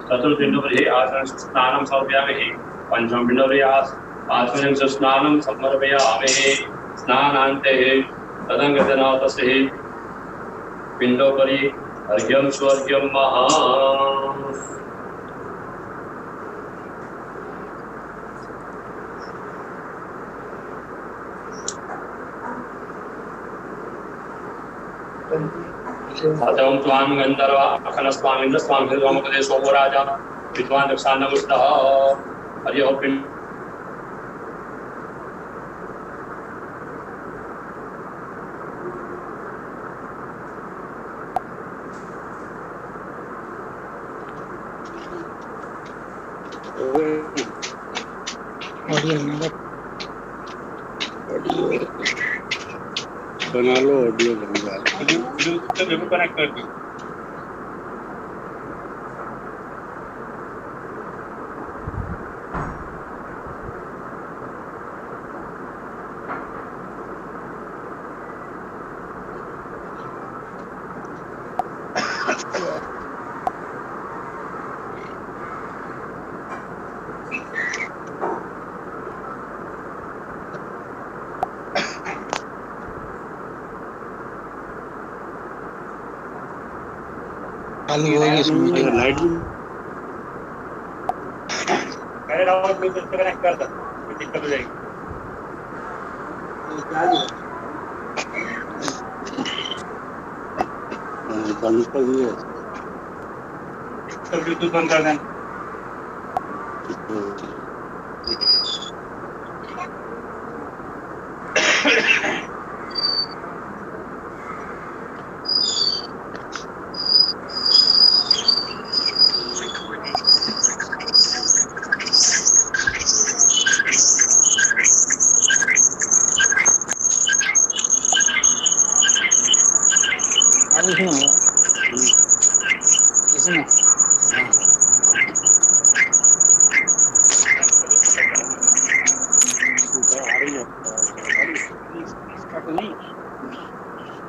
चतुर्पिण्डोपरि आचरण समर्पयामि पंचम पिण्डोपरि आचमनं स्नानं समर्पयामि स्नानान्ते तदङ्गतनातस्य पिण्डोपरि अर्घ्यं स्वर्घ्यं महा अतम त्वां गंधर्व अखनस्वाम इंद्रस्वाम हिरवामपदेशो वो राजा विद्वान नक्सान नमस्तः हरि ओम पिंड बना लो ऑडियो बन ब्लूटूथ कनेक्ट कर दी लाइट पहले राउंड ब्लूटूथ से कनेक्ट कर दो कोई दिक्कत हो जाएगी बंद कर दिए तो ब्लूटूथ बंद कर देना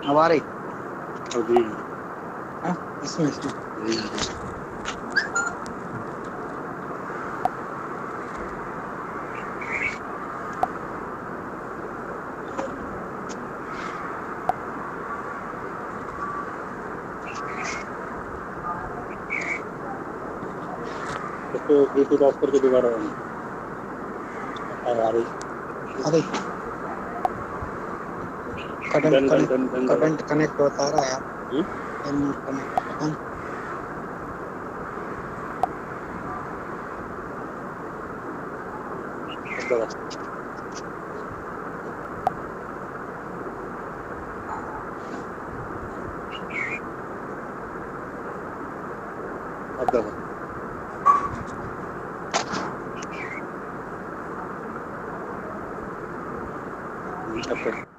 हमारे अभी इसमें तो ब्लूटूथ ऑफ करके दोबारा आ रही अरे करंट कनेक्ट होता रहा यार कनेक्ट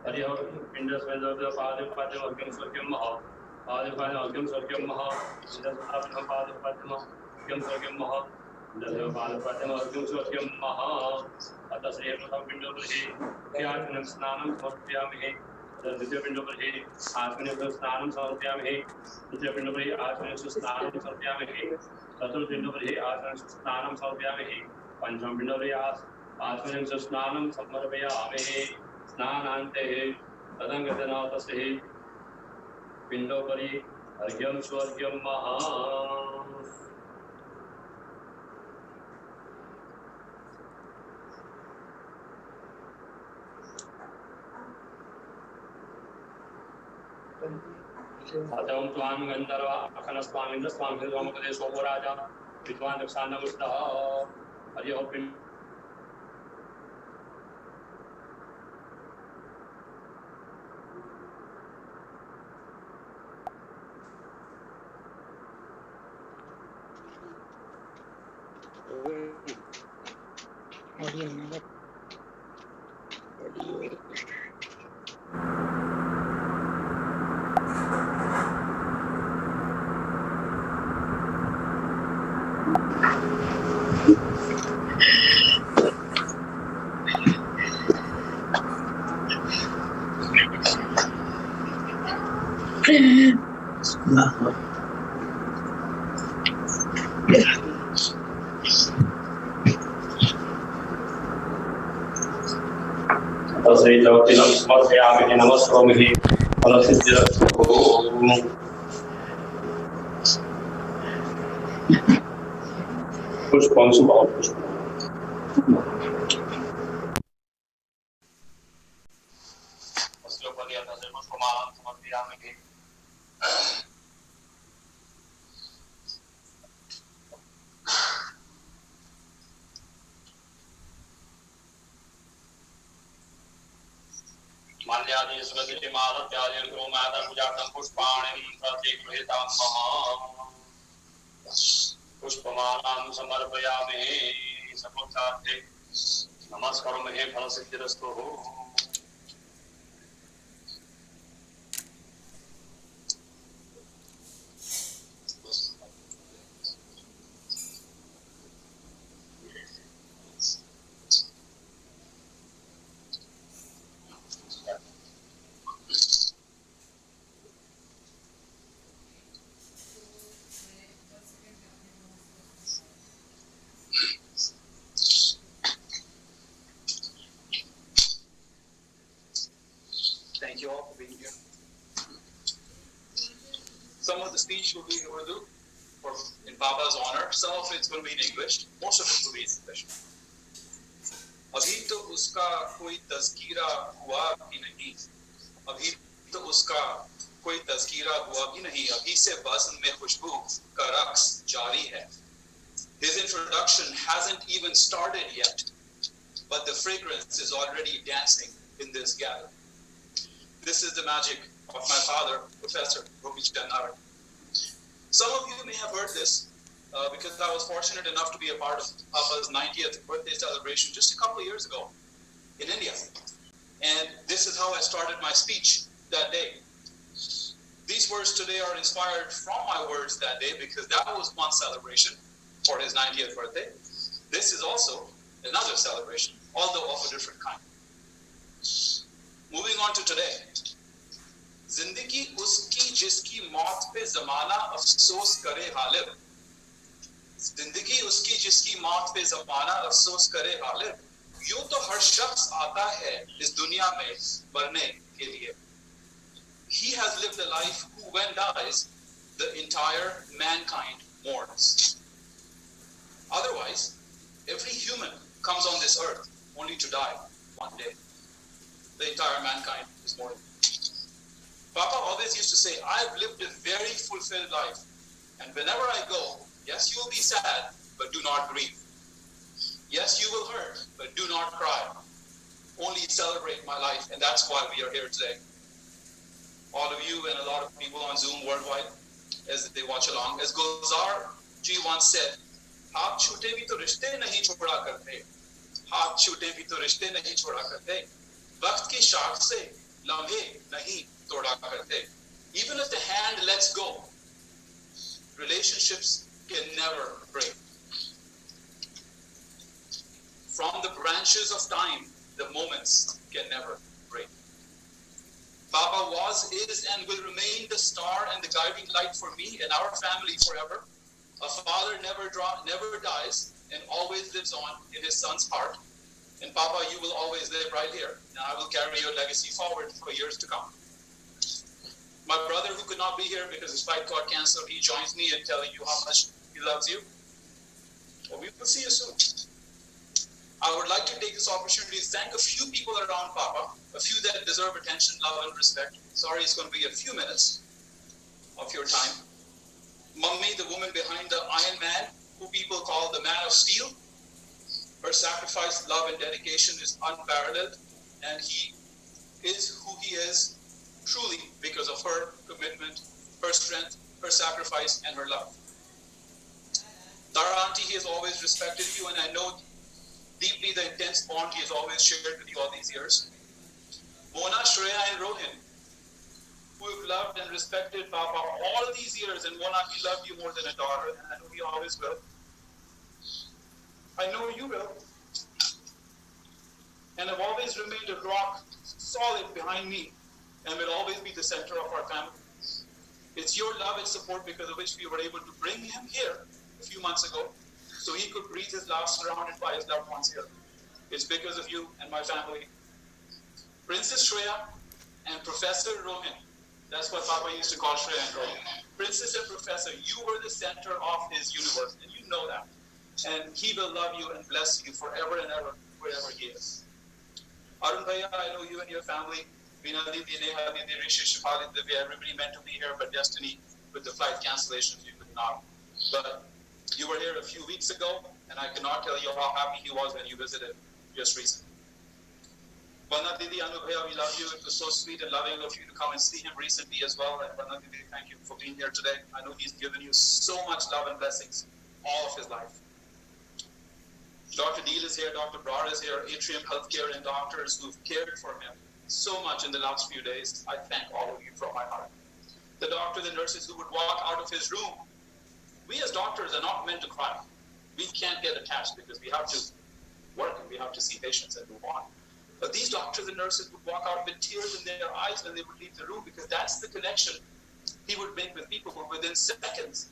हरि ओम पिंडस में जो पाद पाद अर्घ्यं स्वर्घ्यं महा पाद पाद अर्घ्यं स्वर्घ्यं महा पिंडस में पाद पाद अर्घ्यं स्वर्घ्यं महा पिंडस पाद पाद अर्घ्यं स्वर्घ्यं महा अतः श्री प्रथम पिंडोपरि आचमनं स्नानं समर्पयामि द्वितीय पिंडोपरि आचमनं स्नानं समर्पयामि तृतीय पिंडोपरि आचमनं स्नानं समर्पयामि चतुर्थ पिंडोपरि आचमनं स्नानं समर्पयामि पंचम पिंडोपरि आचमनं स्नानं समर्पयामि स्नानान्ते तदङ्गतनातस्य पिण्डोपरि अर्घ्यं स्वर्घ्यं महा अतम त्वां गंधर्व अखनस्वाम इंद्रस्वाम हिरवामपदेशो वो राजा विद्वान नक्सान नमस्तः हरि ओम सहितवतिनं समर्पयामि नमस्करोमि फलसिद्धिरस्तु। पुष्पं शुभं पुष्पम्। पुष्पमालां समर्पयामि। माल्यादि सुगन्धिते मालत्यादि गोमाता पूजार्थं पुष्पाणि प्रतिगृहीतां पुष्पमालां समर्पयामि समुत्थाते नमस्करोमि फलसिद्धिरस्तु। Thank you all for being here. Some of the speech will be in Urdu in Baba's honor. Some of it's going to be in English. Most of it will be in English. अभी तो उसका कोई तज़किरा हुआ भी नहीं. अभी तो उसका कोई तज़किरा हुआ भी नहीं. अभी से बज़्म में खुशबू का रक्स जारी है. His introduction hasn't even started yet, but the fragrance is already dancing in this gathering. This is the magic of my father, Professor Gopi Narang. Some of you may have heard this because I was fortunate enough to be a part of Papa's 90th birthday celebration just a couple of years ago in India. And this is how I started my speech that day. These words today are inspired from my words that day because that was one celebration for his 90th birthday. This is also another celebration, although of a different kind. Moving on to today. जिंदगी उसकी जिसकी मौत पे ज़माना अफसोस करे गालिब. जिंदगी उसकी जिसकी मौत पे ज़माना अफसोस करे गालिब. यूं तो हर शख्स आता है इस दुनिया में मरने के लिए. He has lived a life who when dies the entire mankind mourns. Otherwise, every human comes on this earth only to die one day. The entire mankind is mourning. Papa always used to say, I've lived a very fulfilled life. And whenever I go, yes, you will be sad, but do not grieve. Yes, you will hurt, but do not cry. Only celebrate my life, and that's why we are here today. All of you and a lot of people on Zoom worldwide, as they watch along. As Gulzar ji once said, "Haath chhoote bhi to rishte nahi choda karte. Haath chhoote bhi to rishte nahi choda karte. Waqt ki shaakh se lamhe nahi toda karte." Even if the hand lets go, relationships can never break. From the branches of time, the moments can never break. Baba was, is, and will remain the star and the guiding light for me and our family forever. A father never dies and always lives on in his son's heart. And Papa, you will always live right here. And I will carry your legacy forward for years to come. My brother, who could not be here because his flight got canceled, he joins me in telling you how much he loves you. Well, we will see you soon. I would like to take this opportunity to thank a few people around Papa, a few that deserve attention, love, and respect. Sorry, it's going to be a few minutes of your time. Mummy, the woman behind the Iron Man, who people call the Man of Steel. Her sacrifice, love, and dedication is unparalleled, and he is who he is truly because of her commitment, her strength, her sacrifice, and her love. Dara Auntie, he has always respected you, and I know deeply the intense bond he has always shared with you all these years. Mona, Shreya, and Rohin, who have loved and respected Papa all these years, and Mona, he loved you more than a daughter, and I know he always will. I know you will. And have always remained a rock solid behind me, and will always be the center of our family. It's your love and support because of which we were able to bring him here a few months ago, so he could breathe his last surrounded by his loved ones here. It's because of you and my family. Princess Shreya and Professor Rohan. That's what Papa used to call Shreya and Rohan. Princess and Professor, you were the center of his universe, and you know that. And he will love you and bless you forever and ever, wherever he is. Arun Bhaiya, I know you and your family. Everybody meant to be here, but destiny with the flight cancellations, you could not. But you were here a few weeks ago, and I cannot tell you how happy he was when you visited just recently. Vanna Didi, Anu Bhaiya, we love you. It was so sweet and loving of you to come and see him recently as well. And Vanna Didi, thank you for being here today. I know he's given you so much love and blessings all of his life. Dr. Deal is here, Dr. Brar is here, Atrium Healthcare and doctors who've cared for him so much in the last few days. I thank all of you from my heart. The doctors and nurses who would walk out of his room. We as doctors are not meant to cry. We can't get attached because we have to work and we have to see patients and move on. But these doctors and nurses would walk out with tears in their eyes when they would leave the room, because that's the connection he would make with people who within seconds.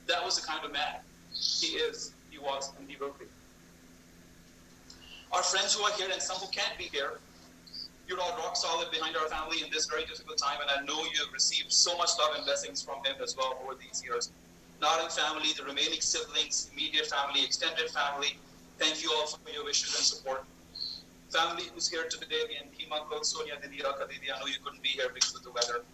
That was the kind of man he is, he was, and he will be. Our friends who are here and some who can't be here, you're all rock solid behind our family in this very difficult time, and I know you have received so much love and blessings from him as well over these years. Narang family, the remaining siblings, immediate family, extended family, thank you all for your wishes and support. Family who's here today, and Hima, Sonia, Didiya, Kadidi, I know you couldn't be here because of the weather.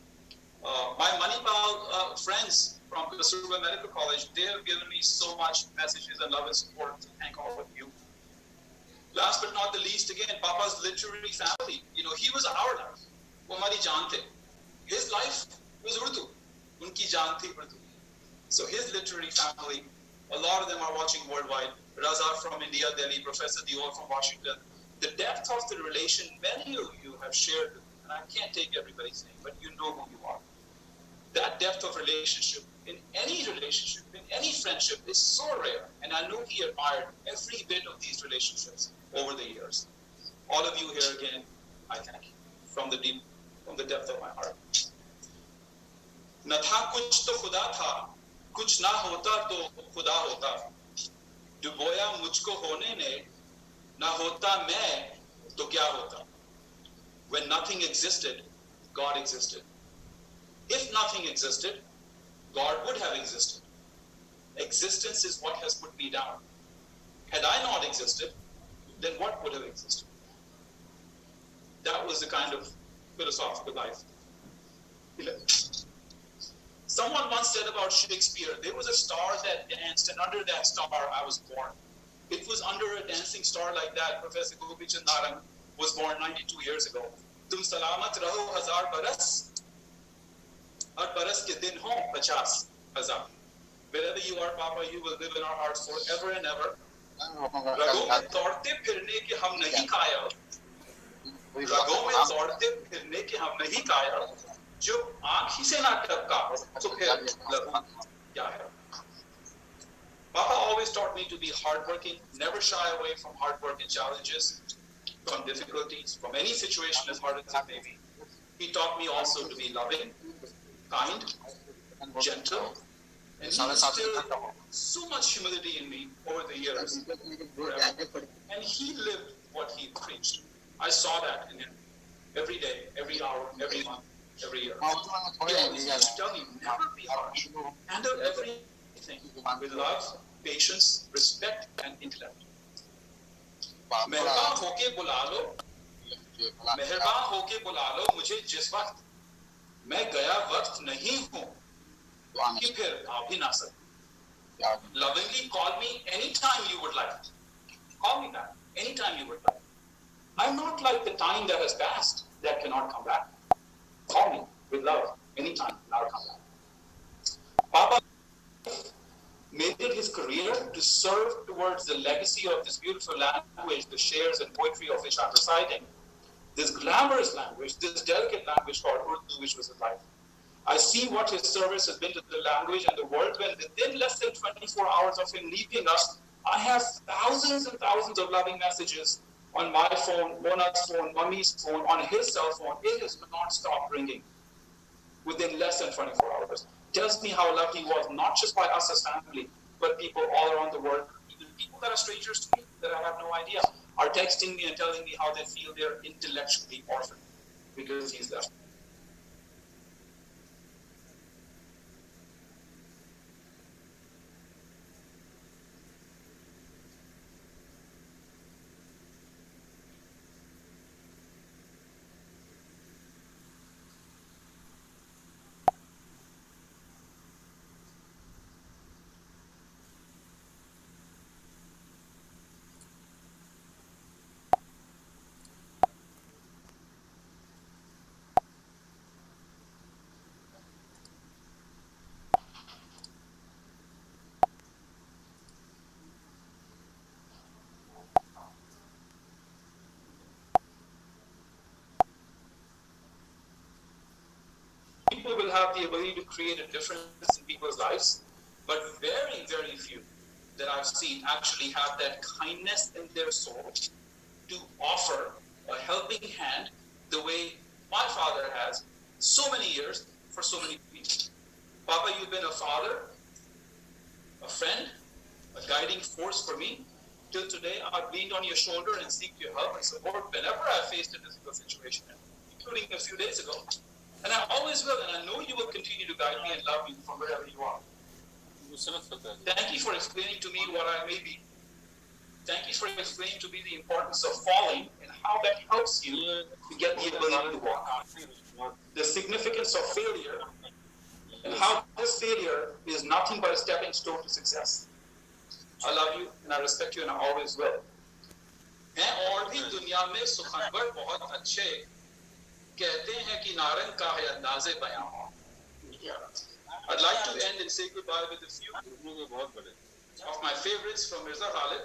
My Manipal friends from Kasturba Medical College, they have given me so much messages and love and support. Thank all of you. Last but not the least, again, Papa's literary family. You know, he was our life. वो हमारी जान थे. His life was Urdu. उनकी जान थी Urdu. So his literary family, a lot of them are watching worldwide. Raza from India, Delhi, Professor Dior from Washington. The depth of the relation many of you have shared, and I can't take everybody's name, but you know who you are. That depth of relationship, in any friendship, is so rare, and I know he admired every bit of these relationships over the years. All of you here again, I thank you from the depth of my heart. न था कुछ तो खुदा था, कुछ ना होता तो खुदा होता, डुबोया मुझको होने ने, ना होता मैं तो क्या होता. When nothing existed, God existed. If nothing existed, God would have existed. Existence is what has put me down. Had I not existed, then what would have existed? That was the kind of philosophical life he lived. Someone once said about Shakespeare, there was a star that danced, and under that star I was born. It was under a dancing star like that Professor Gopi Narang was born 92 years ago. Tum salamat raho hazar baras, aur baras ke din ho 50,000. Wherever you are, Papa, you will live in our hearts forever and ever. रगों में दौड़ते फिरने के हम नहीं कायल, रगों में दौड़ते फिरने के हम नहीं कायल, जो आँख ही से ना टपका तो फिर लहू क्या है. Papa always taught me to be hardworking, never shy away from hard work and challenges, from difficulties, from any situation as hard as it may be. He taught me also to be loving, kind, gentle, and he instilled so much humility in me over the years. And he lived what he preached. I saw that in him every day, every hour, every month, every year. He always used to tell me, never be harsh. Handle everything with love, patience, respect, and intellect. मेहरबान होके बुला लो मुझे जिस वक्त मैं गया वक्त नहीं हूँ कि फिर आ भी ना सकते. Lovingly call me anytime you would like. Call me back anytime you would like. I'm not like the time that has passed that cannot come back. Call me with love anytime, and I'll come back. Papa made it his career to serve towards the legacy of this beautiful language, the shares and poetry of which I'm reciting, this glamorous language, this delicate language called Urdu, which was his life. I see what his service has been to the language and the world when within less than 24 hours of him leaving us, I have thousands and thousands of loving messages on my phone, Mona's phone, Mummy's phone, on his cell phone. It has not stopped ringing within less than 24 hours. Tells me how loved he was, not just by us as family, but people all around the world, even people that are strangers to me, that I have no idea. are texting me and telling me how they feel they're intellectually orphaned because he's left. People will have the ability to create a difference in people's lives, but very, very few that I've seen actually have that kindness in their soul to offer a helping hand the way my father has so many years for so many people. Papa, you've been a father, a friend, a guiding force for me. Till today, I've leaned on your shoulder and seek your help and support whenever I've faced a difficult situation, including a few days ago. And I always will, and I know you will continue to guide me and love me from wherever you are. Thank you for explaining to me what I may be. Thank you for explaining to me the importance of falling and how that helps you to get the ability to walk. The significance of failure and how this failure is nothing but a stepping stone to success. I love you and I respect you and I always will. ہیں اور بھی دنیا میں سخنور بہت اچھے کہتے ہیں کہ نارنگ کا ہے انداز بیاں ہو. I'd like to end and say goodbye with a few of my favorites from Mirza Khalid,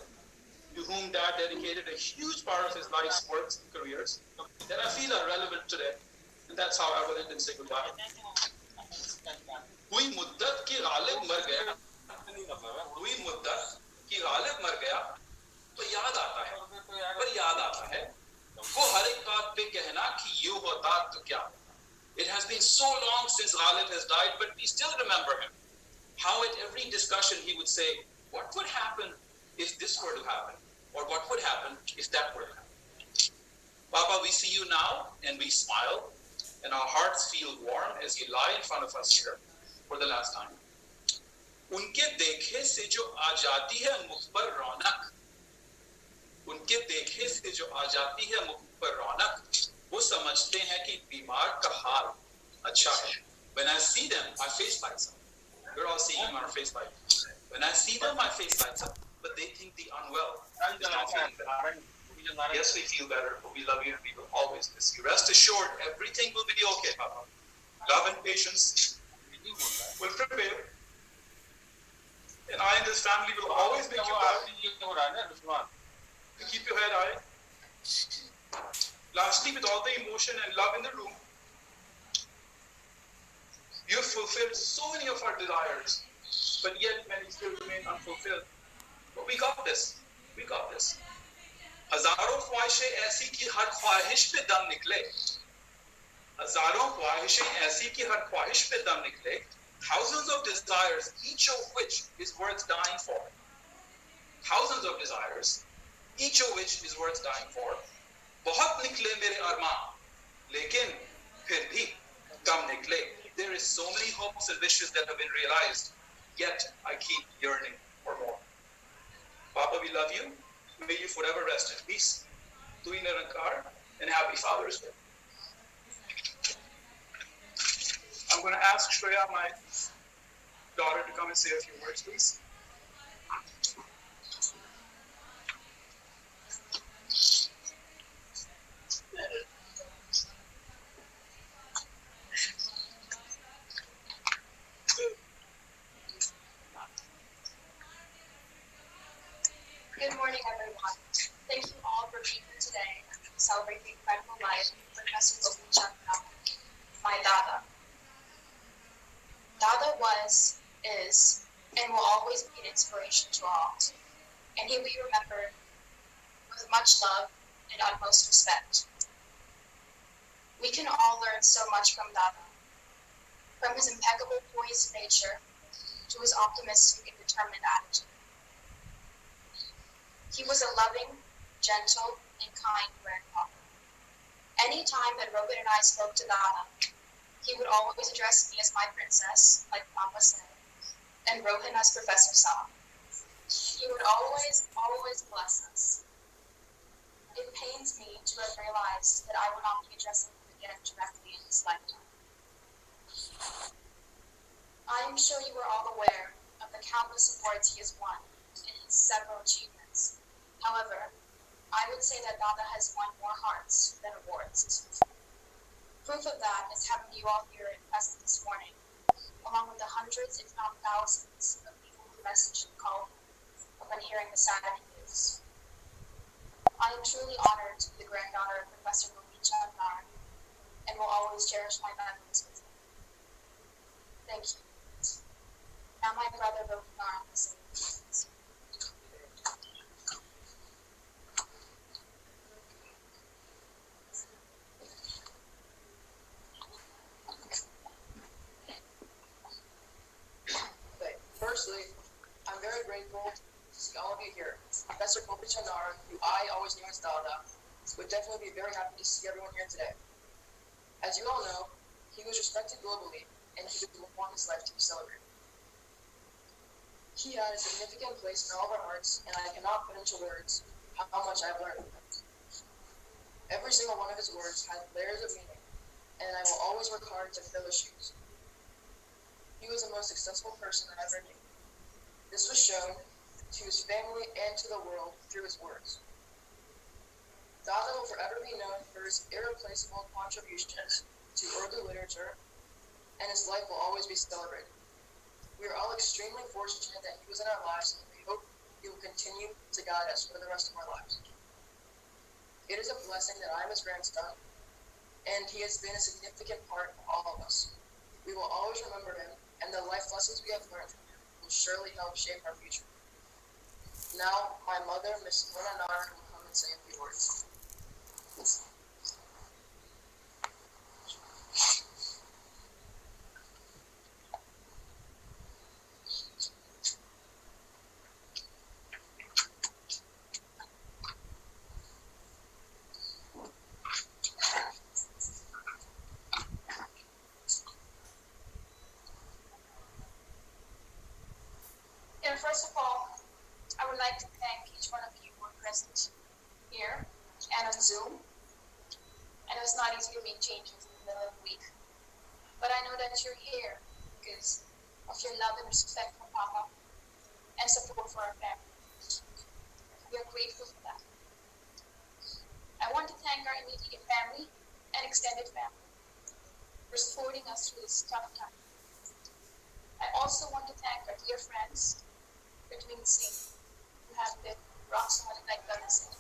to whom Dad dedicated a huge part of his life's works and careers that I feel are relevant today. And that's how I will end and say goodbye. کوئی مدت کی غالب مر گیا, کوئی مدت کی غالب مر گیا تو یاد آتا ہے, پر یاد آتا ہے وہ ہر ایک بات پہ کہنا کہ یوں ہوتا تو کیا. It has been so long since Ghalib has died, but we still remember him. How at every discussion he would say, what would happen if this were to happen? Or what would happen if that were to happen? Papa, we see you now and we smile and our hearts feel warm as you lie in front of us here for the last time. उनके देखे से जो आ जाती है मुख पर रौनक, उनके देखे से जो आ जाती है मुख पर रौनक, वो समझते हैं कि बीमार का हाल अच्छा है. When I see them, my face lights up. We're all seeing our face light up. When I see them, my face lights up. But they think the unwell is not feeling better. Yes, we feel better, but we love you and we will always miss you. Rest assured, everything will be okay, Papa. Love and patience will prevail. And I and this family will always make you proud. Keep your head high. Lastly, with all the emotion and love in the room, you have fulfilled so many of our desires, but yet many still remain unfulfilled. But we got this. We got this. हजारों ख्वाहिशें ऐसी कि हर ख्वाहिश पे दम निकले. हजारों ख्वाहिशें ऐसी कि हर ख्वाहिश पे दम निकले. Thousands of desires, each of which is worth dying for. Thousands of desires, each of which is worth dying for. बहुत निकले मेरे अरमान, लेकिन फिर भी कम निकले. There is so many hopes and wishes that have been realized, yet I keep yearning for more. Papa, we love you. May you forever rest in peace. Tu hi Nirankar, and happy Father's Day. I'm going to ask Shreya, my daughter, to come and say a few words, please. Good morning, everyone. Thank you all for being here today to celebrate the incredible life of Professor Gopi, my Dada. Dada was, is, and will always be an inspiration to all, and he will be remembered with much love and utmost respect. We can all learn so much from Dada, from his impeccable poised nature to his optimistic and determined attitude. He was a loving, gentle, and kind grandfather. Any time that Rohit and I spoke to Dada, he would always address me as my princess, like Mama said, and Rohit as Professor Saab. He would always bless us. It pains me to have realized that I will not be addressing him again directly in his lifetime. I am sure you are all aware of the countless awards he has won and his several achievements. However, I would say that Dada has won more hearts than awards. Proof of that is having you all here in person this morning, along with the hundreds, if not thousands, of people who messaged and called upon hearing the sad news. I am truly honored to be the granddaughter of Professor Gopi and will always cherish my memories with him. Thank you. Now my brother Gopi Narang will say things. Firstly, I'm very grateful to see all of you here. Professor Gopi Narang, who I always knew as Dada, would definitely be very happy to see everyone here today. As you all know, he was respected globally, and he would want his life to be celebrated. He had a significant place in all of our hearts, and I cannot put into words how much I've learned from him. Every single one of his words had layers of meaning, and I will always work hard to fill his shoes. He was the most successful person I ever knew. This was shown to his family and to the world through his words. Dada will forever be known for his irreplaceable contributions to Urdu literature, and his life will always be celebrated. We are all extremely fortunate that he was in our lives, and we hope he will continue to guide us for the rest of our lives. It is a blessing that I am his grandson, and he has been a significant part of all of us. We will always remember him, and the life lessons we have learned from him will surely help shape our future. Now, my mother, Miss Narang, will come and say a few words. First of all, I would like to thank each one of you who are present here and on Zoom. I know it's not easy to make changes in the middle of the week, but I know that you're here because of your love and respect for Papa and support for our family. We are grateful for that. I want to thank our immediate family and extended family for supporting us through this tough time. I also want to thank our dear friends between the scene who have been rock solid like Dada said.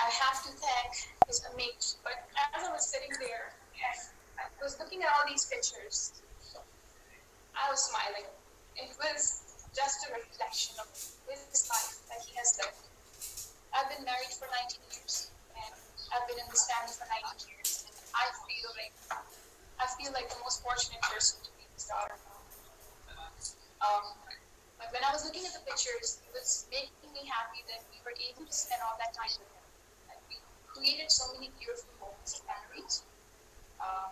I have to thank his amazing, but as I was sitting there and I was looking at all these pictures, I was smiling. It was just a reflection of his life that he has lived. I've been married for 19 years and I've been in this family for 19 years. And I feel like the most fortunate person to be his daughter now. But when I was looking at the pictures, it was making me happy that we were able to spend all that time with him. And we created so many beautiful moments and memories,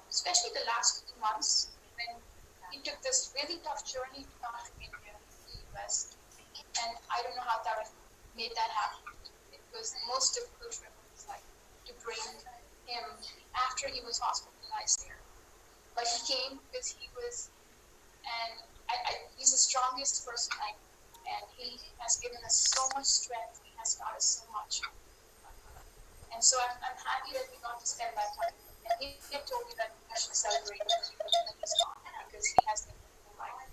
especially the last 2 months when he took this really tough journey to come to India, to the US. And I don't know how that made that happen. It was the most difficult trip of his life to bring him after he was hospitalized there. But he came because he was, and he's the strongest person I know, and he has given us so much strength. He has taught us so much, and so I'm happy that we got to spend that time. And he told me that we should celebrate him when he's gone because he has lived a full life.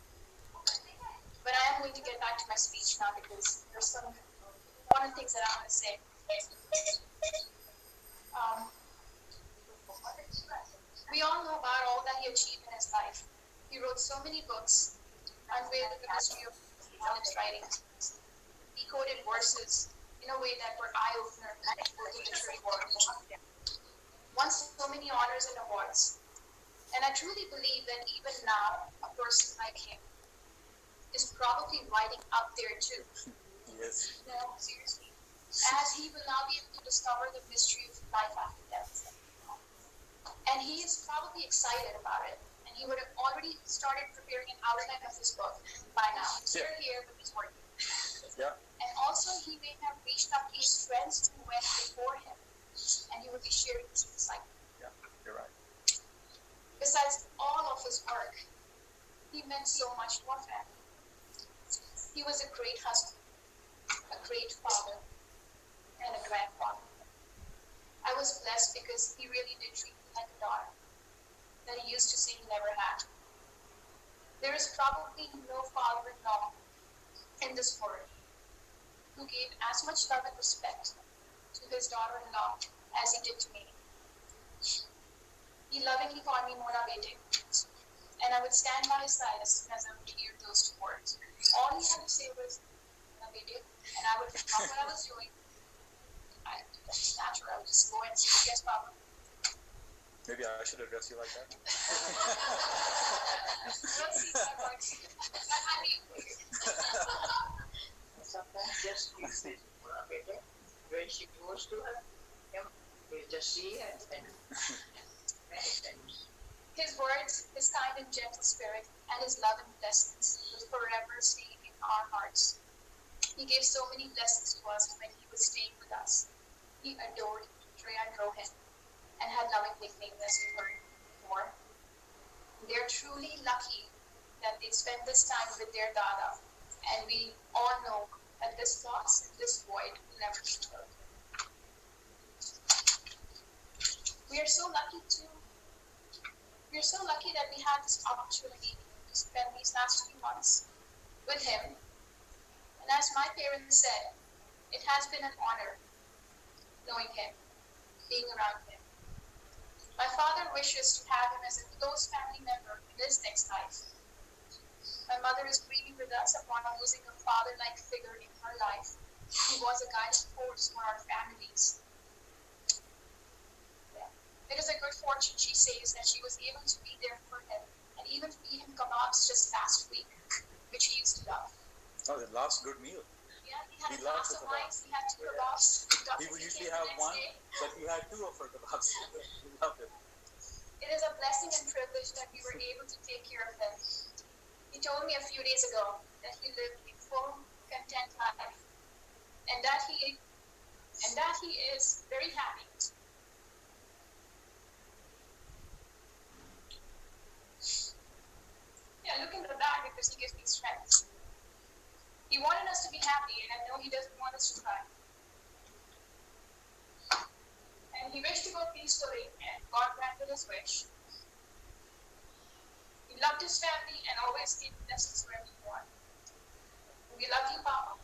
But I am going to get back to my speech now because there's one of the things that I want to say. We all know about all that he achieved in his life. He wrote so many books, unveiled the mystery of his writings. He quoted verses in a way that were eye-opener for the literary world. Won so many honors and awards. And I truly believe that even now, a person like him is probably writing up there too. Yes. No, seriously. as he will now be able to discover the mystery of life after death. And he is probably excited about it. And he would have already started preparing an outline of his book by now. He's still here, but he's working. Yeah. And also, he may have reached out to his friends who went before him, and he would be sharing his insight. Yeah, you're right. Besides all of his work, he meant so much to our family. He was a great husband, a great father, and a grandfather. I was blessed because he really did treat me like a daughter that he used to say he never had. There is probably no father-in-law in this world who gave as much love and respect to his daughter-in-law as he did to me. He lovingly called me Mona Bete, and I would stand by his side as soon as I would hear those two words. All he had to say was Mona Bete, and I would stop what I was doing. That's natural. I would just go and say, yes, Papa. Maybe I should address you like that. We'll see if that works. That might be weird. Sometimes just you say, when she goes to her, you just see her and many times. His words, his kind and gentle spirit, and his love and blessings will forever stay in our hearts. He gave so many blessings to us when he was staying with us. He adored Treya and Rohan and had loving nicknames, as you heard before. They're truly lucky that they spent this time with their Dada, and we all know that this loss, this void will never be filled. We are so lucky that we had this opportunity to spend these last few months with him. And as my parents said, it has been an honor knowing him, being around him. My father wishes to have him as a close family member in his next life. My mother is grieving with us upon losing a father-like figure in her life. He was a guiding force for our families. It is a good fortune, she says, that she was able to be there for him and even feed him kebabs just last week, which he used to love. Oh, the last good meal. Yeah, he had He a glass of wine, he had 2 kebabs. He would usually have one, but he had 2 of her kebabs. He loved it. It is a blessing and privilege that we were able to take care of him. He told me a few days ago that he lived a full, content life, and that he is very happy. Yeah, look in the back because he gives me strength. He wanted us to be happy, and I know he doesn't want us to cry. And he wished to go peacefully, and God granted his wish. He loved his family and always gave blessings for everyone. We love you, Papa.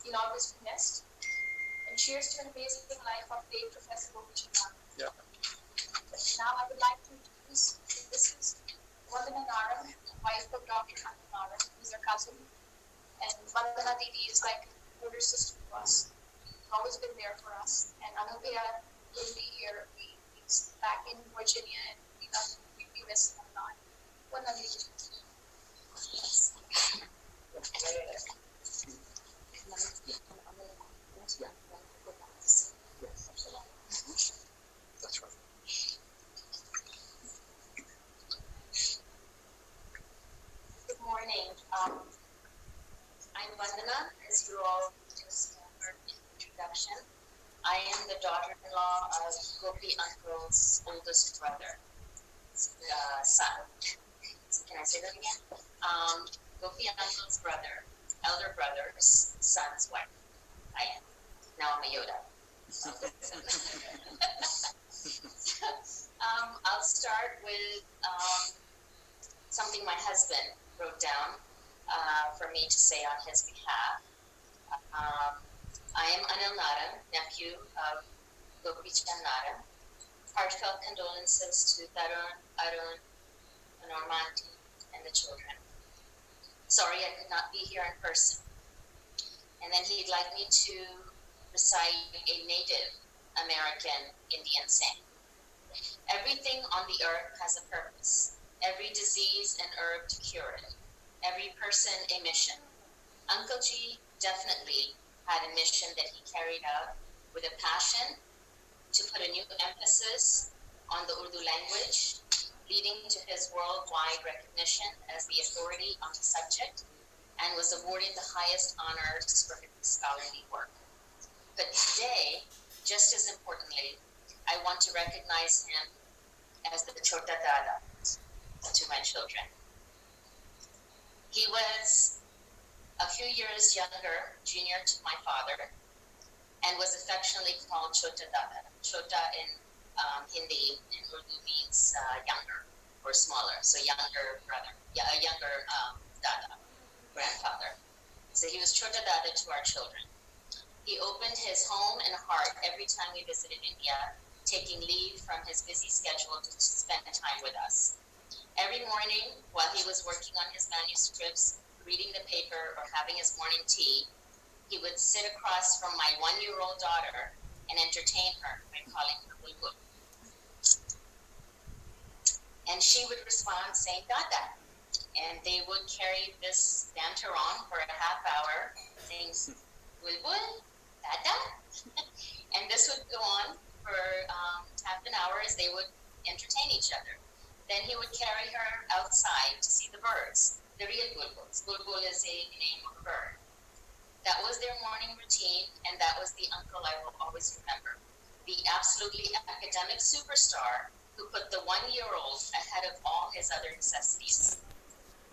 He'll always be missed. And cheers to an amazing life of late Professor Gopi. Yeah. Now I would like to introduce, this is Narang, wife of Dr. Narang, who's her cousin. And Vandana Didi is like an older sister to us. She's always been there for us. And Anupaya will be here. He's back in Virginia, and we miss him a lot. Vandana Didi. That's right. Good morning. I'm Vandana, as you all just heard in the introduction. I am the daughter-in-law of Gopi Uncle's oldest brother, son. Can I say that again? Gopi Uncle's brother, elder brother's son's wife. I am. Now I'm a Yoda. I'll start with something my husband wrote down for me to say on his behalf. I am Anil Narang, nephew of Gopi Narang. Heartfelt condolences to Tarun, Arun, Normandy, and the children. Sorry I could not be here in person. And then he'd like me to recite a Native American Indian saying. Everything on the earth has a purpose. Every disease and herb to cure it. Every person a mission. Uncle G definitely had a mission that he carried out with a passion to put a new emphasis on the Urdu language, leading to his worldwide recognition as the authority on the subject, and was awarded the highest honors for his scholarly work. But today, just as importantly, I want to recognize him as the Chota Dada to my children. He was a few years younger, junior to my father, and was affectionately called Chota Dada. Chota in Hindi in Urdu means younger or smaller, so younger brother, a younger Dada, grandfather. So he was Chota Dada to our children. He opened his home and heart every time we visited India, taking leave from his busy schedule to spend time with us. Every morning, while he was working on his manuscripts, reading the paper, or having his morning tea, he would sit across from my 1-year-old daughter and entertain her by calling her Bulbul. And she would respond saying, Dada. And they would carry this banter on for a half hour, saying, Bulbul, Dada. And this would go on for half an hour as they would entertain each other. Then he would carry her outside to see the birds, the real bulbuls. Bulbul is a name of a bird. That was their morning routine, and that was the uncle I will always remember. The absolutely academic superstar who put the 1-year-old ahead of all his other necessities.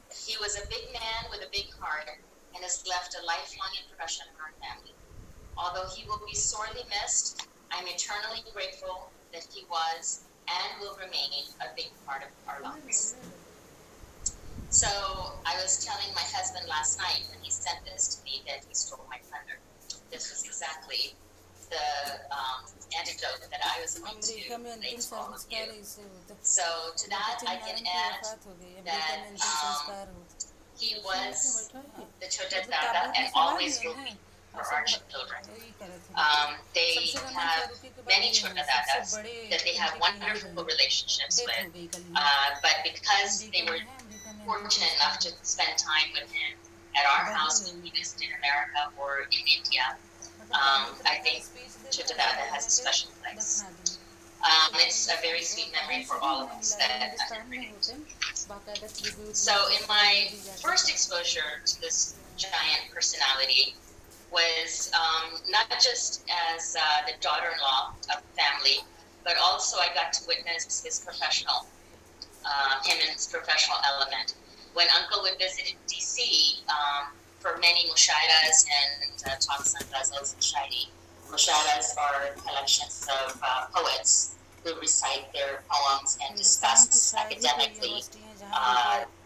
He was a big man with a big heart and has left a lifelong impression on our family. Although he will be sorely missed, I'm eternally grateful that he was and will remain a big part of our lives. So I was telling my husband last night when he sent this to me that he stole my thunder. This was exactly the anecdote that I was going to relate to all of you. So to that I can add that he was the Chota Dada and always will be for our children. They have many Chota Dadas that they have wonderful relationships with, but because they were fortunate enough to spend time with him at our house when he visited America or in India, I think Chota Dada has a special place. It's a very sweet memory for all of us that I'm bringing. So in my first exposure to this giant personality was not just as the daughter-in-law of the family, but also I got to witness his professional, him and his professional element. When Uncle would visit in DC for many mushairas and talks on ghazals and shairi. Mushairas are collections of poets who recite their poems and discuss academically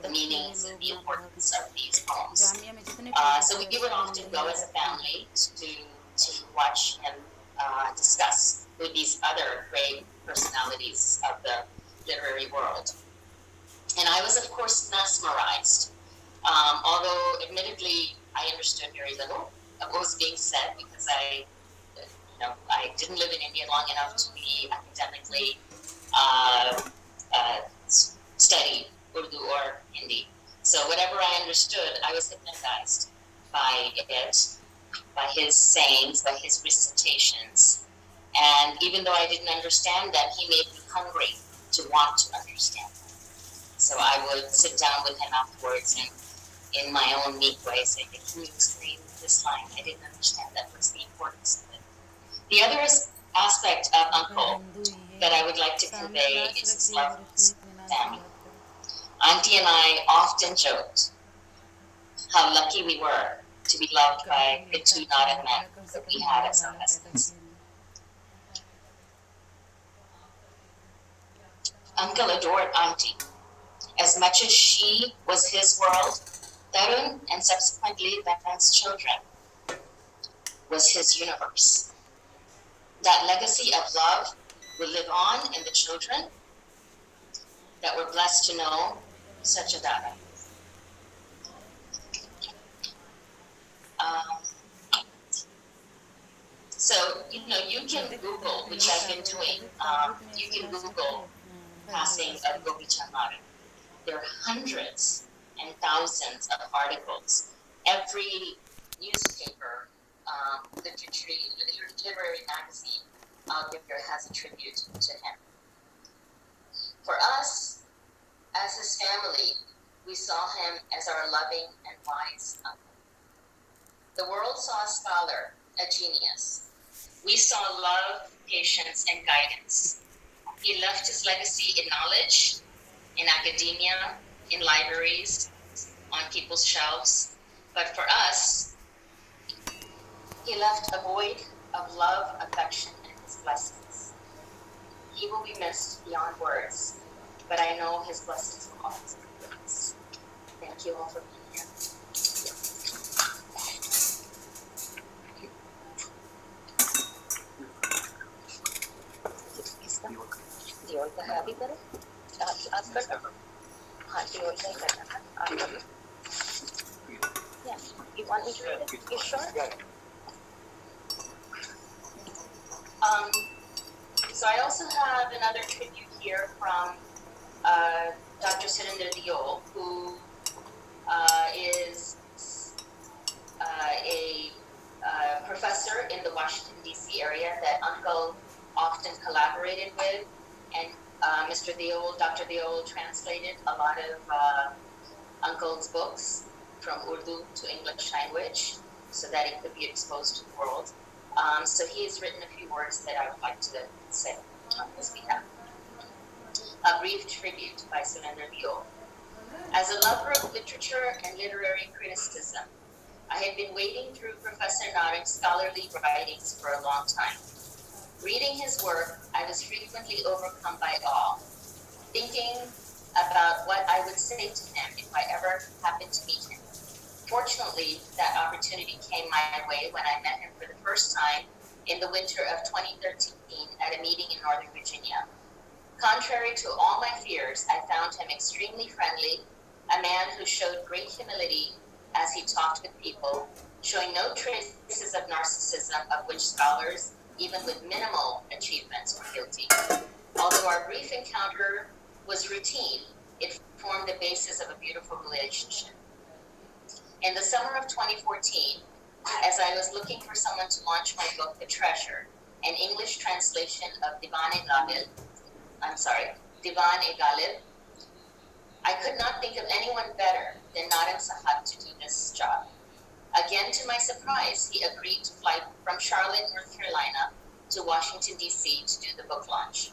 the meanings and the importance of these poems. So we would often go as a family to watch him discuss with these other great personalities of the literary world. And I was, of course, mesmerized, although admittedly I understood very little of what was being said because I didn't live in India long enough to be academically study Urdu or Hindi. So whatever I understood, I was hypnotized by it, by his sayings, by his recitations. And even though I didn't understand that, he made me hungry to want to understand them. So I would sit down with him afterwards and in my own meek way say, can you explain this line? I didn't understand that. What's the importance of it? The other aspect of Uncle that I would like to convey is his love for his family. Auntie and I often joked how lucky we were to be loved by the two Narang men that we had as our husbands. Uncle adored Auntie. As much as she was his world, Tarun and subsequently Tarun's children was his universe. That legacy of love will live on in the children that were blessed to know such a Dada. So, you can Google, which I've been doing, you can Google passing of Gopi Narang. There are hundreds and thousands of articles. Every newspaper literary magazine out there has a tribute to him. For us, as his family, we saw him as our loving and wise uncle. The world saw a scholar, a genius. We saw love, patience, and guidance. He left his legacy in knowledge, in academia, in libraries, on people's shelves. But for us, he left a void of love, affection, and his blessings. He will be missed beyond words, but I know his blessings will always be with us. Thank you all for being here. Dior ka happy ka rin? Ask her. हाँ, Dior ka ही करना था. Ask her. Yeah. You want me to read it? You sure? So I also have another tribute here from Dr. Surinder Diol, who is a professor in the Washington, D.C. area that Uncle often collaborated with. And Mr. Diol, Dr. Diol translated a lot of Uncle's books from Urdu to English language so that it could be exposed to the world. So he has written a few words that I would like to say on his behalf. A brief tribute by Surinder Diol. As a lover of literature and literary criticism, I had been wading through Professor Narang's scholarly writings for a long time. Reading his work, I was frequently overcome by awe, thinking about what I would say to him if I ever happened to meet him. Fortunately, that opportunity came my way when I met him for the first time in the winter of 2013 at a meeting in Northern Virginia. Contrary to all my fears, I found him extremely friendly, a man who showed great humility as he talked with people, showing no traces of narcissism of which scholars, even with minimal achievements, were guilty. Although our brief encounter was routine, it formed the basis of a beautiful relationship. In the summer of 2014, as I was looking for someone to launch my book, The Treasure, an English translation of Divan-e-Galib, I could not think of anyone better than Narang Sahab to do this job. Again, to my surprise, he agreed to fly from Charlotte, North Carolina to Washington, D.C. to do the book launch.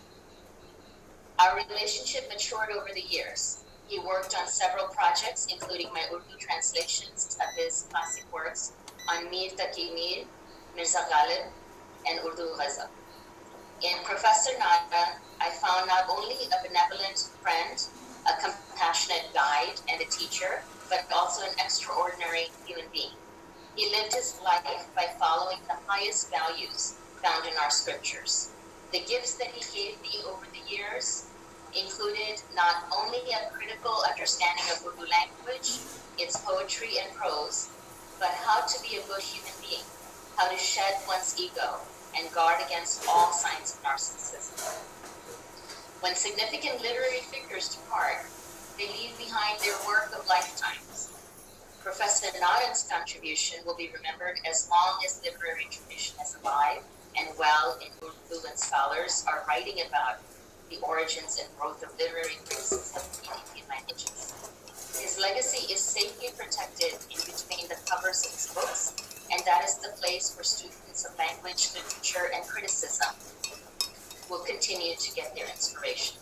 Our relationship matured over the years. He worked on several projects, including my Urdu translations of his classic works on Mir Taqi Mir, Mirza Ghalib, and Urdu Ghazal. In Professor Narang, I found not only a benevolent friend, a compassionate guide and a teacher, but also an extraordinary human being. He lived his life by following the highest values found in our scriptures. The gifts that he gave me over the years included not only a critical understanding of Urdu language, its poetry and prose, but how to be a good human being, how to shed one's ego and guard against all signs of narcissism. When significant literary figures depart, they leave behind their work of lifetimes. Professor Narang's contribution will be remembered as long as literary tradition is alive and well in Urdu, and scholars are writing about the origins and growth of literary criticism in Indian languages. His legacy is safely protected in between the covers of his books, and that is the place where students of language, literature, and criticism will continue to get their inspiration.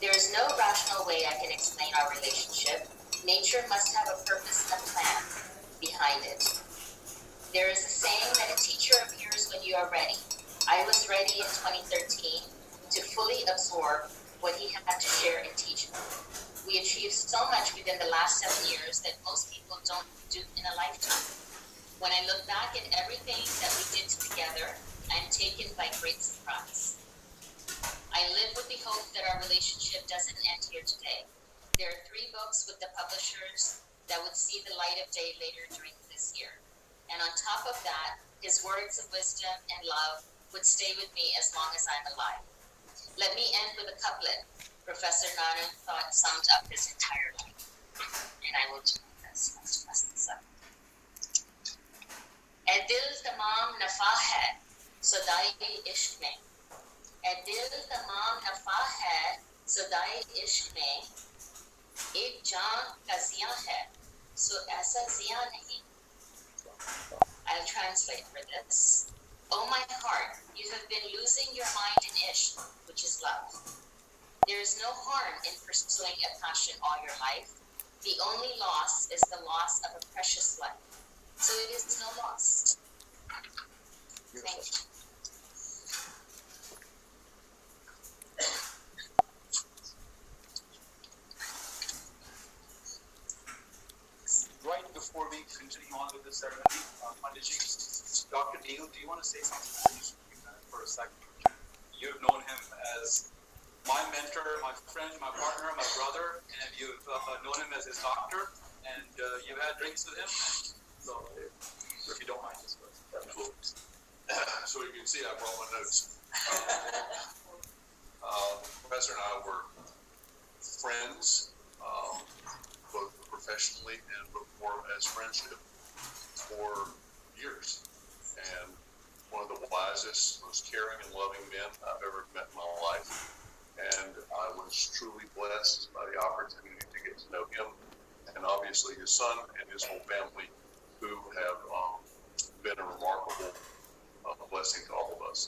There is no rational way I can explain our relationship. Nature must have a purpose and a plan behind it. There is a saying that a teacher appears when you are ready. I was ready in 2013 to fully absorb what he had to share and teach me. We achieved so much within the last 7 years that most people don't do in a lifetime. When I look back at everything that we did together, I'm taken by great surprise. I live with the hope that our relationship doesn't end here today. There are 3 books with the publishers that would see the light of day later during this year. And on top of that, his words of wisdom and love would stay with me as long as I'm alive. Let me end with a couplet Professor Narang thought summed up his entire life. And I will do this. Let's mess this up. اے دل تمام نفع ہے صدائے عشق میں، اے دل تمام نفع ہے صدائے عشق میں، ایک جان کا زیاں ہے سو ایسا زیاں نہیں. I'll translate for this. Oh my heart, you have been losing your mind in ishq, which is love. There is no harm in pursuing a passion all your life. The only loss is the loss of a precious life. So it is no loss. Thank you. Right before we continue on with the ceremony, Panditji, Dr. Neil, do you want to say something for a second? You've known him as my mentor, my friend, my partner, my brother, and you've known him as his doctor, and you've had drinks with him. So if you don't mind, just go ahead. So you can see I brought my notes. Professor and I were friends, both professionally and more as friendship for years. And one of the wisest, most caring and loving men I've ever met in my life. And I was truly blessed by the opportunity to get to know him and obviously his son and his whole family, who have been a remarkable blessing to all of us.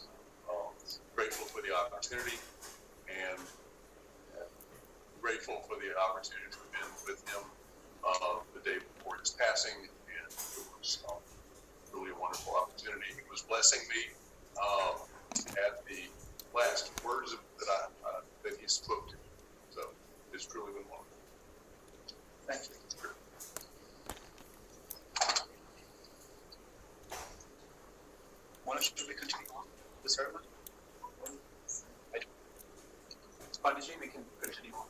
Grateful for the opportunity and grateful for the opportunity to have been with him the day before his passing, and it was really a wonderful opportunity. He was blessing me at the last words that he spoke to me. So it's truly been wonderful. Thank you. Should we continue on the ceremony? Panditji, we can continue on.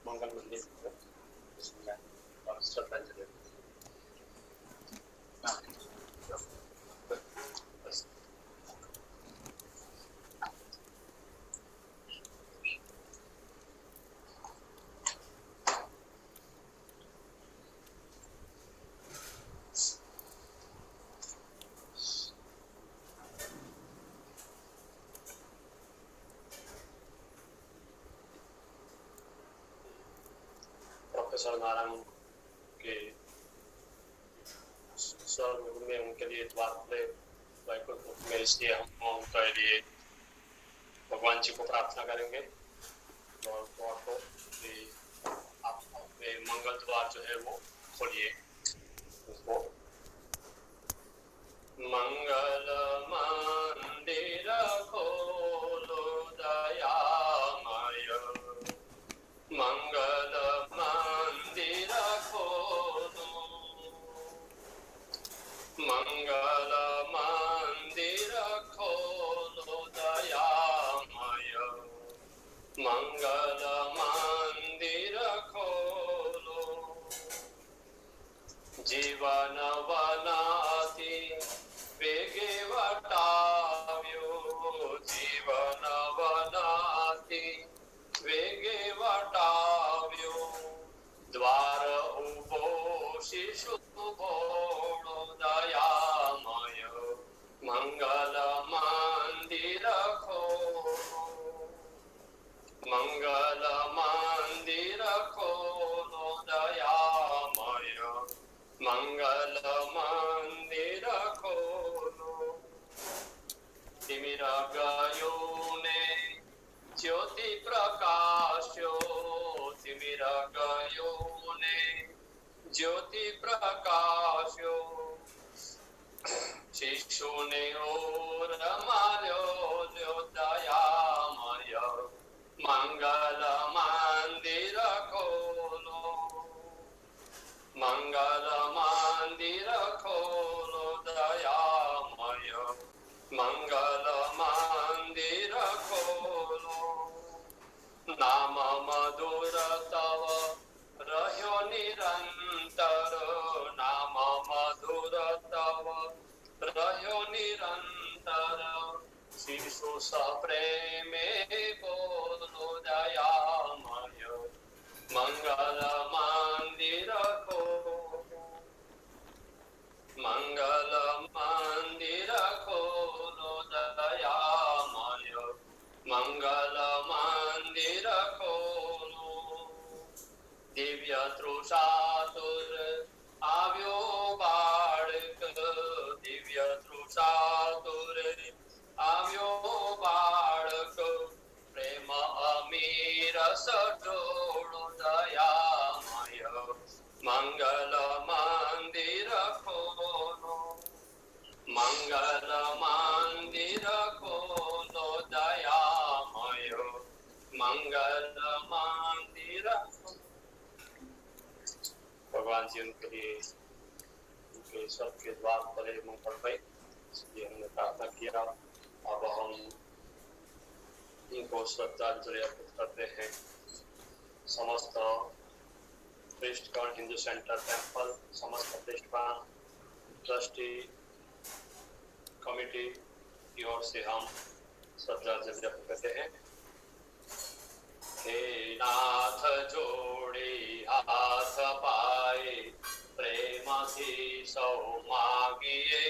मंगल मंदिर श्रद्धांजलि. Professor Narang के स्वर्ग में उनके लिए द्वार खुले वैकुंठ में, इसलिए हम उनके लिए भगवान जी को प्रार्थना करेंगे और द्वार को कि आप अपने मंगल द्वार जो है वो खोलिए उसको. मंगल मंदिर खोलो दयामय, मंगल मंदिर खोलो, मंगल मंदिर खोलो दयामय, मंगल मंदिर खोलो. जीवन वनाति वेगे वटाव्यो, जीवन वनाति वेगे वटाव्यो, द्वार उभो शिशु भोळो दयामय, मंगल मंदिर खोलो, मंगल मंदिर खोलो दयामय, मंगल मंदिर खोलो. तिमिर गयो ने ज्योति प्रकाशो, तिमिर गयो ने ज्योति प्रकाशो, शिशु ने और माल्यो दयामय, मंगल मंदिर खोलो, मंगल मंदिर खोलो दयामय, मंगल मंदिर खोलो. नाम मधुर तव रह्यो निरंतर, नाम मधुर तव रह्यो निरंतर, शिशु सप्रेमे बोलो મંગલ મંદિર ખોલો. દિવ્ય તૃષાતુર આવ્યો બાળક, દિવ્ય તૃષાતુર આવ્યો બાળક, પ્રેમ અમીર સટોળો દયામય મંગલ મંદિર ખોલો. મંગલ મંદિર ખોલો દયામય મંગલ મંदिर. भगवान जी उनके लिए उनके स्वर्ग के द्वार पर मंगल पाए, इसलिए हमने प्रार्थना किया. अब हम इनको श्रद्धांजलि अर्पित करते हैं. समस्त पृष्ठगण हिंदू सेंटर टेम्पल, समस्त पृष्ठगण ट्रस्टी कमेटी की ओर से हम श्रद्धांजलि अर्पित करते हैं. हे नाथ जोड़ी हाथ पाए, प्रेम થી સૌ માગીએ,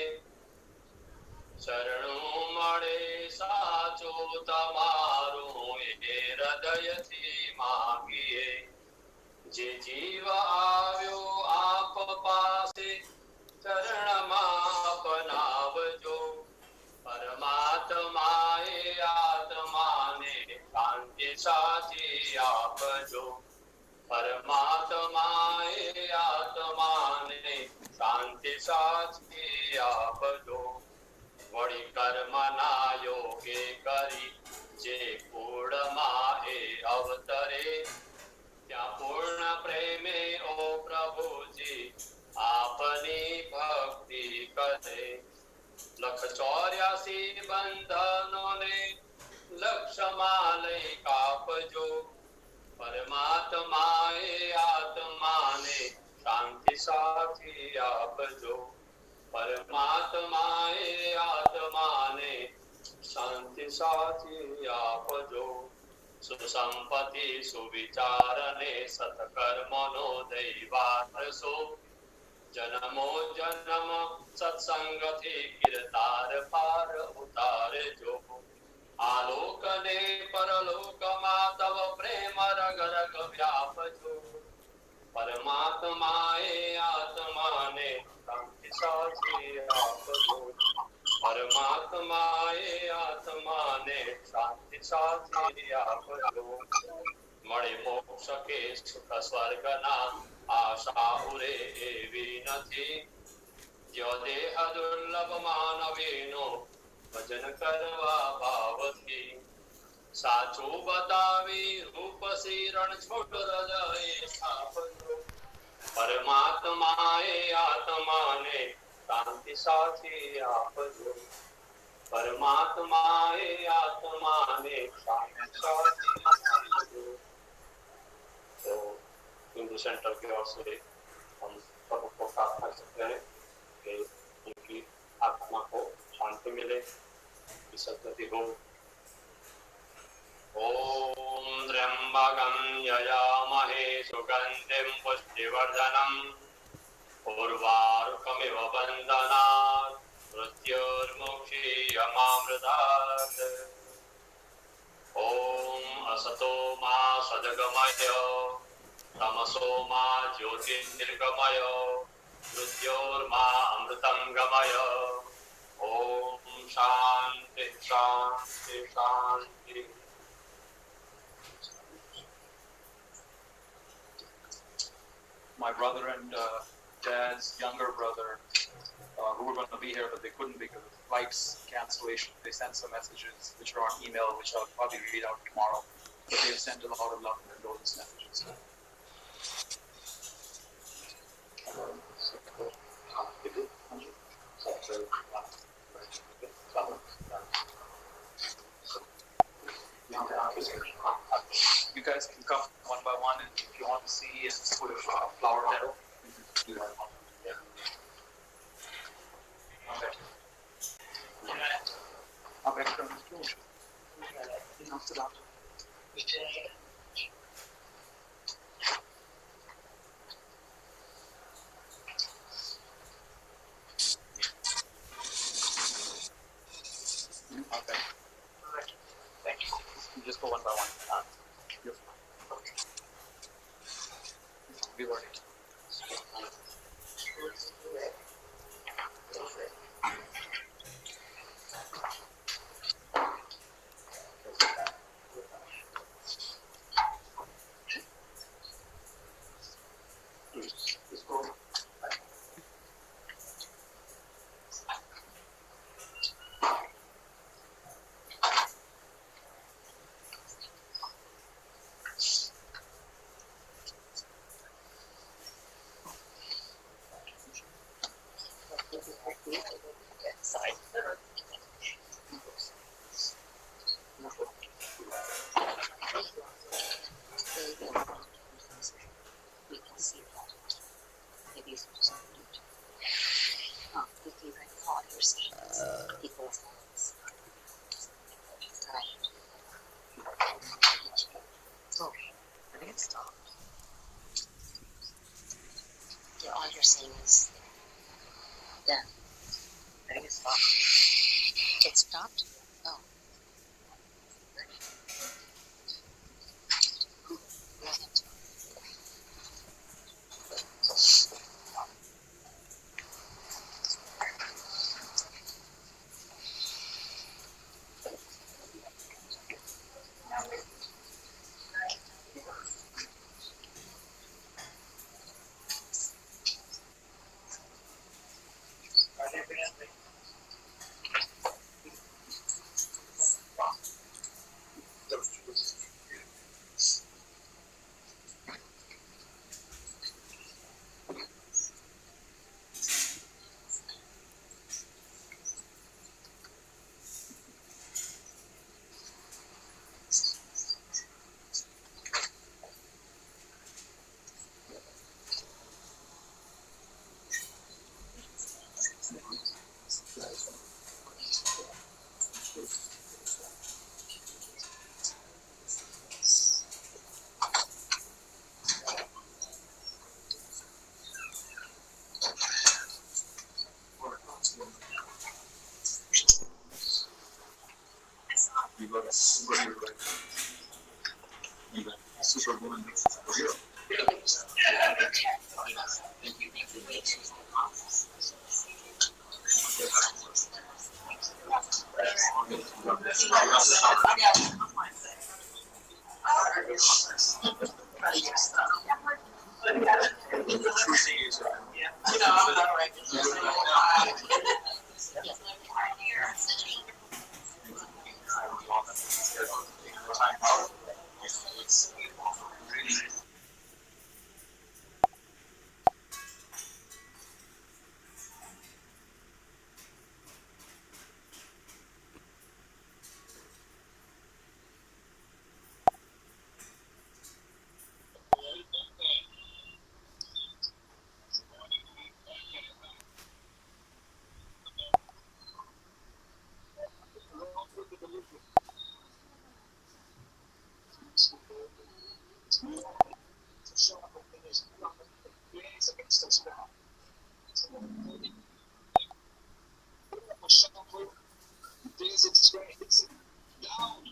શરણું મળે સાચો તમારું એ હૃદયથી માગીએ. જે જીવ આવ્યો આપ પાસે ચરણમાં અપનાવજો. પરમાત્માએ આત્માને શાંતિ સાચી આપજો. પરમાત્માએ આત્માને શાંતિ સાચી આપજો. વળી કર્મના યોગે કરી જે પૂર્ણમાં એ અવતરે, ત્યાં પૂર્ણ પ્રેમે ઓ પ્રભુજી આપની ભક્તિ કરે. લખ 84 બંધનોને લક્ષમાં લઈ કાપજો. પરમાત્માએ આત્માને શાંતિ સાચી આપજો. પરમાત્માએ આત્માને શાંતિ સાચી આપજો. સુસંપત્તિ સુવિચારને સત્કર્મનો દૈવારસો. જન્મો જન્મ સત્સંગથી કીર્તાર પાર ઉતારજો. આલોક ને પરલોકમાં તવ પ્રેમ રગ રગ વ્યાપજો. પરમાત્માએ આત્માને શાંતિ સાચી આપજો. પરમાત્માએ આત્માને શાંતિ સાચી આપજો. મળે મોક્ષ કે સુખ સ્વર્ગના આશા ઉરે એવી નથી. જો દેહ દુર્લભ માનવીનો ભજન કરવા ભાવથી. સાચું બતાવી રૂપ શિરણ છોડ હૃદય સ્થાપજો. પરમાત્માએ આત્માને શાંતિ સાચી આપજો. પરમાત્માએ આત્માને શાંતિ સાચી આપજો. तो हिंदू सेंटर की ओर से हम सबको प्रार्थना करते हैं कि उनकी आत्मा को शांति मिले, सद्गति हो. ओम त्र्यंबकं यजामहे सुगंधिं पुष्टिवर्धनम् उर्वारुकमिव बन्धनात् मृत्युर्मुक्षीयमामृतात्. ओम असतो मा सद्गमय तमसो मा ज्योतिर्गमय मृत्योर्मा अमृतं गमय. ओम शांति शांति शांति. My brother and dad's younger brother who were going to be here but they couldn't because of flights cancellation, they sent some messages which are on email which I'll probably read out tomorrow, but they have sent a lot of love and condolence messages. You guys can come one by one, and if you want to see and put a flower petal, do that one. Yeah. Okay. Up extra. Okay. Thank you. You just go one by one. You're fine. Okay. We learn it. Superwoman makes a superhero. Down.